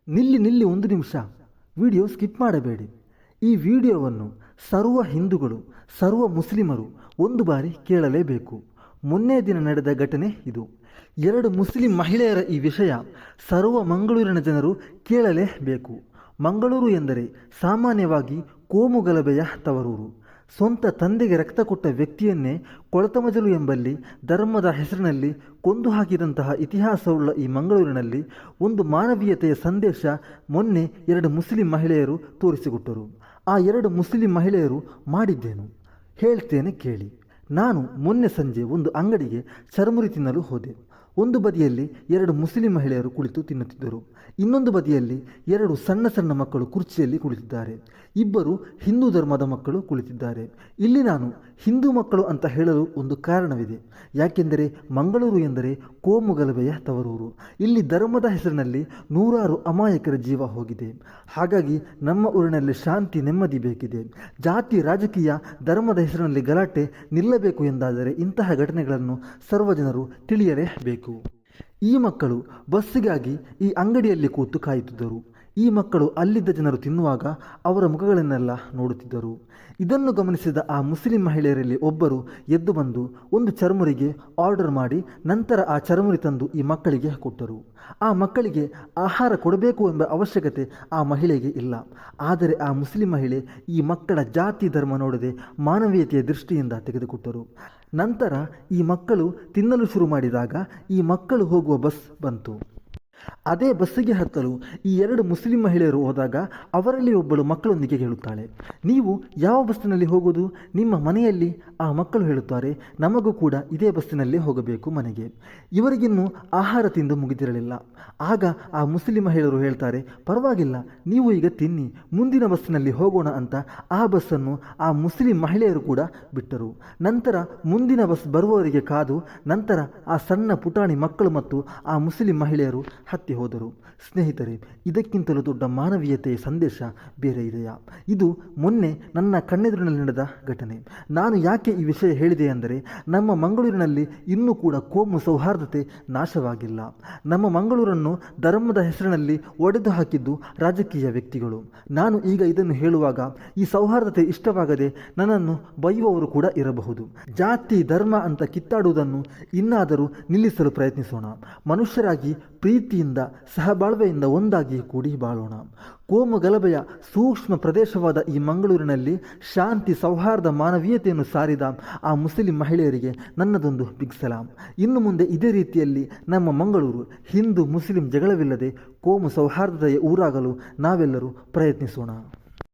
ನಿಲ್ಲಿ ನಿಲ್ಲಿ ಒಂದು ನಿಮಿಷ, ವಿಡಿಯೋ ಸ್ಕಿಪ್ ಮಾಡಬೇಡಿ. ಈ ವಿಡಿಯೋವನ್ನು ಸರ್ವ ಹಿಂದೂಗಳು, ಸರ್ವ ಮುಸ್ಲಿಮರು ಒಂದು ಬಾರಿ ಕೇಳಲೇಬೇಕು. ಮೊನ್ನೆ ದಿನ ನಡೆದ ಘಟನೆ ಇದು. 2 ಮುಸ್ಲಿಂ ಮಹಿಳೆಯರ ಈ ವಿಷಯ ಸರ್ವ ಮಂಗಳೂರಿನ ಜನರು ಕೇಳಲೇಬೇಕು. ಮಂಗಳೂರು ಎಂದರೆ ಸಾಮಾನ್ಯವಾಗಿ ಕೋಮುಗಲಭೆಯ ತವರೂರು. ಸ್ವಂತ ತಂದೆಗೆ ರಕ್ತ ಕೊಟ್ಟ ವ್ಯಕ್ತಿಯನ್ನೇ ಕೊಳತಮಜಲು ಎಂಬಲ್ಲಿ ಧರ್ಮದ ಹೆಸರಿನಲ್ಲಿ ಕೊಂದು ಹಾಕಿದಂತಹ ಇತಿಹಾಸವುಳ್ಳ ಈ ಮಂಗಳೂರಿನಲ್ಲಿ ಒಂದು ಮಾನವೀಯತೆಯ ಸಂದೇಶ ಮೊನ್ನೆ 2 ಮುಸ್ಲಿಂ ಮಹಿಳೆಯರು ತೋರಿಸಿಕೊಟ್ಟರು. ಆ 2 ಮುಸ್ಲಿಂ ಮಹಿಳೆಯರು ಮಾಡಿದ್ದೇನು ಹೇಳ್ತೇನೆ ಕೇಳಿ. ನಾನು ಮೊನ್ನೆ ಸಂಜೆ ಒಂದು ಅಂಗಡಿಗೆ ಚರ್ಮುರಿ ತಿನ್ನಲು ಹೋದೆ. ಒಂದು ಬದಿಯಲ್ಲಿ 2 ಮುಸ್ಲಿಂ ಮಹಿಳೆಯರು ಕುಳಿತು ತಿನ್ನುತ್ತಿದ್ದರು. ಇನ್ನೊಂದು ಬದಿಯಲ್ಲಿ 2 ಸಣ್ಣ ಸಣ್ಣ ಮಕ್ಕಳು ಕುರ್ಚಿಯಲ್ಲಿ ಕುಳಿತಿದ್ದಾರೆ. ಇಬ್ಬರು ಹಿಂದೂ ಧರ್ಮದ ಮಕ್ಕಳು ಕುಳಿತಿದ್ದಾರೆ. ಇಲ್ಲಿ ನಾನು ಹಿಂದೂ ಮಕ್ಕಳು ಅಂತ ಹೇಳಲು ಒಂದು ಕಾರಣವಿದೆ. ಯಾಕೆಂದರೆ ಮಂಗಳೂರು ಎಂದರೆ ಕೋಮುಗಲಭೆಯ ತವರೂರು. ಇಲ್ಲಿ ಧರ್ಮದ ಹೆಸರಿನಲ್ಲಿ ನೂರಾರು ಅಮಾಯಕರ ಜೀವ ಹೋಗಿದೆ. ಹಾಗಾಗಿ ನಮ್ಮ ಊರಿನಲ್ಲಿ ಶಾಂತಿ ನೆಮ್ಮದಿ ಬೇಕಿದೆ. ಜಾತಿ ರಾಜಕೀಯ ಧರ್ಮದ ಹೆಸರಿನಲ್ಲಿ ಗಲಾಟೆ ನಿಲ್ಲಬೇಕು ಎಂದಾದರೆ ಇಂತಹ ಘಟನೆಗಳನ್ನು ಸರ್ವಜನರು ತಿಳಿಯಲೇಬೇಕು. ಈ ಮಕ್ಕಳು ಬಸ್ಸಿಗಾಗಿ ಈ ಅಂಗಡಿಯಲ್ಲಿ ಕೂತು ಕಾಯುತ್ತಿದ್ದರು. ಈ ಮಕ್ಕಳು ಅಲ್ಲಿದ್ದ ಜನರು ತಿನ್ನುವಾಗ ಅವರ ಮುಖಗಳನ್ನೆಲ್ಲ ನೋಡುತ್ತಿದ್ದರು. ಇದನ್ನು ಗಮನಿಸಿದ ಆ ಮುಸ್ಲಿಂ ಮಹಿಳೆಯರಲ್ಲಿ ಒಬ್ಬರು ಎದ್ದು ಬಂದು ಒಂದು ಚರ್ಮುರಿಗೆ ಆರ್ಡರ್ ಮಾಡಿ ನಂತರ ಆ ಚರ್ಮುರಿ ತಂದು ಈ ಮಕ್ಕಳಿಗೆ ಕೊಟ್ಟರು. ಆ ಮಕ್ಕಳಿಗೆ ಆಹಾರ ಕೊಡಬೇಕು ಎಂಬ ಅವಶ್ಯಕತೆ ಆ ಮಹಿಳೆಗೆ ಇಲ್ಲ. ಆದರೆ ಆ ಮುಸ್ಲಿಂ ಮಹಿಳೆ ಈ ಮಕ್ಕಳ ಜಾತಿ ಧರ್ಮ ನೋಡದೆ ಮಾನವೀಯತೆಯ ದೃಷ್ಟಿಯಿಂದ ತೆಗೆದುಕೊಟ್ಟರು. ನಂತರ ಈ ಮಕ್ಕಳು ತಿನ್ನಲು ಶುರು ಮಾಡಿದಾಗ ಈ ಮಕ್ಕಳು ಹೋಗುವ ಬಸ್ ಬಂತು. ಅದೇ ಬಸ್ಸಿಗೆ ಹತ್ತಲು ಈ 2 ಮುಸ್ಲಿಂ ಮಹಿಳೆಯರು ಹೋದಾಗ ಅವರಲ್ಲಿ ಒಬ್ಬಳು ಮಕ್ಕಳೊಂದಿಗೆ ಹೇಳುತ್ತಾಳೆ, ನೀವು ಯಾವ ಬಸ್ಸಿನಲ್ಲಿ ಹೋಗೋದು? ನಿಮ್ಮ ಮನೆಯಲ್ಲಿ? ಆ ಮಕ್ಕಳು ಹೇಳುತ್ತಾರೆ, ನಮಗೂ ಕೂಡ ಇದೇ ಬಸ್ಸಿನಲ್ಲಿ ಹೋಗಬೇಕು ಮನೆಗೆ. ಇವರಿಗಿನ್ನೂ ಆಹಾರ ತಿಂದು ಮುಗಿದಿರಲಿಲ್ಲ. ಆಗ ಆ ಮುಸ್ಲಿಂ ಮಹಿಳೆಯರು ಹೇಳ್ತಾರೆ, ಪರವಾಗಿಲ್ಲ, ನೀವು ಈಗ ತಿನ್ನಿ, ಮುಂದಿನ ಬಸ್ಸಿನಲ್ಲಿ ಹೋಗೋಣ ಅಂತ ಆ ಬಸ್ಸನ್ನು ಆ ಮುಸ್ಲಿಂ ಮಹಿಳೆಯರು ಕೂಡ ಬಿಟ್ಟರು. ನಂತರ ಮುಂದಿನ ಬಸ್ ಬರುವವರಿಗೆ ಕಾದು ನಂತರ ಆ ಸಣ್ಣ ಪುಟಾಣಿ ಮಕ್ಕಳು ಮತ್ತು ಆ ಮುಸ್ಲಿಂ ಮಹಿಳೆಯರು ಹತ್ತಿ ಹೋದರು. ಸ್ನೇಹಿತರೆ, ಇದಕ್ಕಿಂತಲೂ ದೊಡ್ಡ ಮಾನವೀಯತೆಯ ಸಂದೇಶ ಬೇರೆ ಇದೆಯಾ? ಇದು ಮೊನ್ನೆ ನನ್ನ ಕಣ್ಣೆದುರಿನಲ್ಲಿ ನಡೆದ ಘಟನೆ. ನಾನು ಯಾಕೆ ಈ ವಿಷಯ ಹೇಳಿದೆ ಅಂದರೆ, ನಮ್ಮ ಮಂಗಳೂರಿನಲ್ಲಿ ಇನ್ನೂ ಕೂಡ ಕೋಮು ಸೌಹಾರ್ದತೆ ನಾಶವಾಗಿಲ್ಲ. ನಮ್ಮ ಮಂಗಳೂರನ್ನು ಧರ್ಮದ ಹೆಸರಿನಲ್ಲಿ ಒಡೆದು ಹಾಕಿದ್ದು ರಾಜಕೀಯ ವ್ಯಕ್ತಿಗಳು. ನಾನು ಈಗ ಇದನ್ನು ಹೇಳುವಾಗ ಈ ಸೌಹಾರ್ದತೆ ಇಷ್ಟವಾಗದೆ ನನ್ನನ್ನು ಬೈಯುವವರು ಕೂಡ ಇರಬಹುದು. ಜಾತಿ ಧರ್ಮ ಅಂತ ಕಿತ್ತಾಡುವುದನ್ನು ಇನ್ನಾದರೂ ನಿಲ್ಲಿಸಲು ಪ್ರಯತ್ನಿಸೋಣ. ಮನುಷ್ಯರಾಗಿ ಪ್ರೀತಿಯಿಂದ ಸಹಬಾಳ್ವೆಯಿಂದ ಒಂದಾಗಿ ಕೂಡಿ ಬಾಳೋಣ. ಕೋಮು ಗಲಭೆಯ ಸೂಕ್ಷ್ಮ ಪ್ರದೇಶವಾದ ಈ ಮಂಗಳೂರಿನಲ್ಲಿ ಶಾಂತಿ ಸೌಹಾರ್ದ ಮಾನವೀಯತೆಯನ್ನು ಸಾರಿದ ಆ ಮುಸ್ಲಿಂ ಮಹಿಳೆಯರಿಗೆ ನನ್ನದೊಂದು ಬಿಗ್ ಸಲಾಂ. ಇನ್ನು ಮುಂದೆ ಇದೇ ರೀತಿಯಲ್ಲಿ ನಮ್ಮ ಮಂಗಳೂರು ಹಿಂದೂ ಮುಸ್ಲಿಂ ಜಗಳವಿಲ್ಲದೆ ಕೋಮು ಸೌಹಾರ್ದತೆಯ ಊರಾಗಲು ನಾವೆಲ್ಲರೂ ಪ್ರಯತ್ನಿಸೋಣ.